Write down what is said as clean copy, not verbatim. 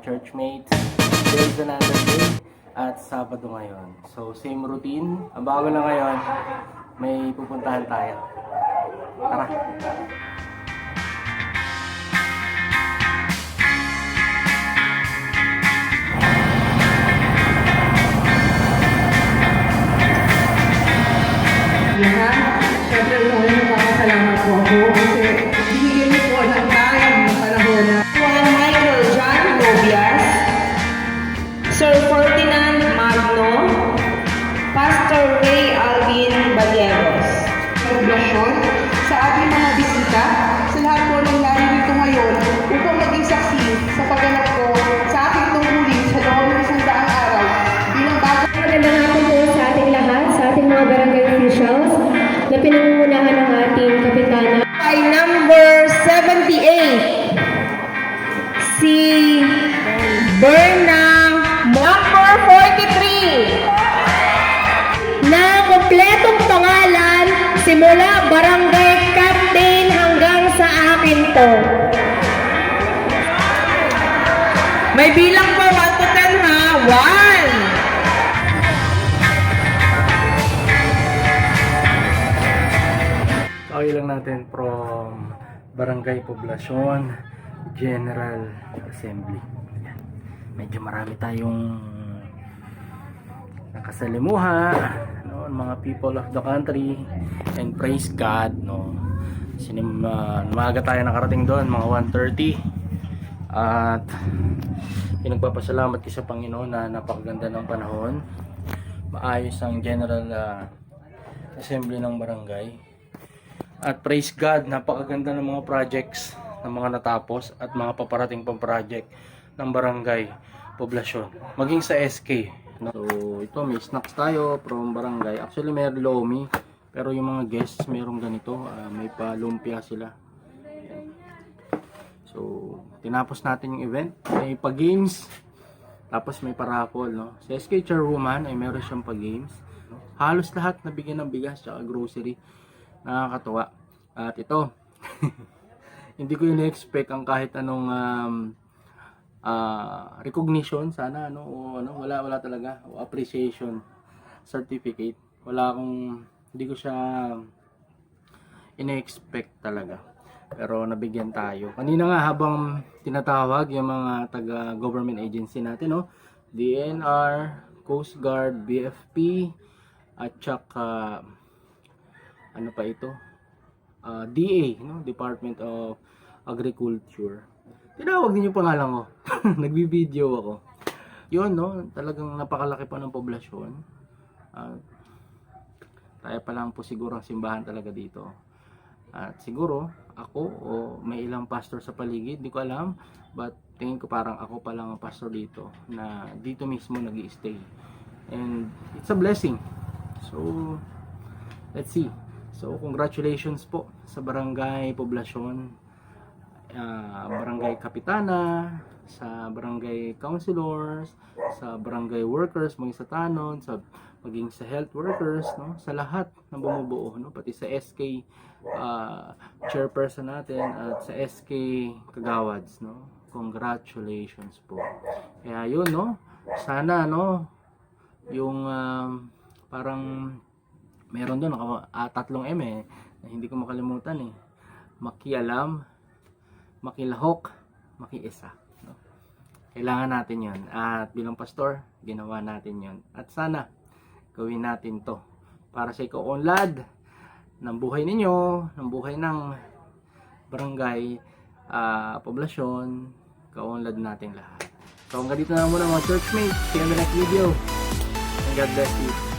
churchmates. There's another day at Sabado ngayon. So, same routine. Ang bago lang ngayon, may pupuntahan tayo. Tara! Siyempre, nagpapasalamat po ako kasi binigyan niyo po ng time na panahon na Juan Michael John Gobias, Sir Ferdinand Magno, Pastor Ray Alvin Balleros. Oblasyon sa ating mga bisita, sa lahat po ng naririto ngayon upang maging saksi sa pagganap ko sa ating tungkulin sa loob ng 100 araw bilang bago. Magandang hapon po sa ating lahat, sa ating mga barangay officials na pinangungunahan ng ating kapitana. Ay number 78, si Berna. Number 43, Na kompletong pangalan, simula barangay captain hanggang sa akin to. may bilang po 1 to 10 ha. 1. Kawin lang natin from Barangay Poblacion General Assembly. Ayan. Medyo marami tayong nakasalimuha, no, mga people of the country, and praise God, no. Maaga tayo nakarating doon, mga 1:30, at pinagpapasalamat ko sa Panginoon na napakaganda ng panahon, maayos ang General Assembly ng barangay. At praise God, napakaganda ng mga projects ng mga natapos at mga paparating pang project ng Barangay Poblacion. Maging sa SK. No? So, ito may snacks tayo from barangay. Actually, may lomi. Pero yung mga guests, mayroong ganito. May pa-lumpia sila. Ayan. So, tinapos natin yung event. May pa-games. Tapos may pa-raffle. No? Sa SK Chairwoman ay meron siyang pa-games. No? Halos lahat nabigyan ng bigas at grocery. Nakakatuwa. At ito, hindi ko in-expect ang kahit anong recognition sana, ano, o ano, wala talaga, o appreciation certificate. Hindi ko siya in-expect talaga. Pero nabigyan tayo. Kanina nga habang tinatawag yung mga taga-government agency natin, no? DNR, Coast Guard, BFP, at saka ano pa ito? DA, no? Department of Agriculture. Tinawag din yung pangalan ko. Nagbibideo ako. Yun, no? Talagang napakalaki pa ng poblasyon. Tayo pa lang po siguro ang simbahan talaga dito. At siguro, ako o may ilang pastor sa paligid, di ko alam. But tingin ko parang ako pa lang ang pastor dito na dito mismo nag-i-stay. And it's a blessing. So, let's see. So, congratulations po sa Barangay Poblacion, Barangay Kapitana, sa Barangay Councilors, sa Barangay Workers, maging sa Tanod, maging sa Health Workers, no? Sa lahat na bumubuo, no? Pati sa SK Chairperson natin at sa SK Kagawads, no? Congratulations po. Kaya yun, no? Sana, no? Yung parang meron doon 3 M na hindi ko makalimutan makialam, makilahok, makiisa, no? Kailangan natin yon at bilang pastor ginawa natin yon at sana gawin natin to para sa ikaunlad ng buhay ninyo, ng buhay ng barangay Poblacion, kaunlad nating lahat. So hanggang dito na muna mga churchmates, see you in the next video and God bless you.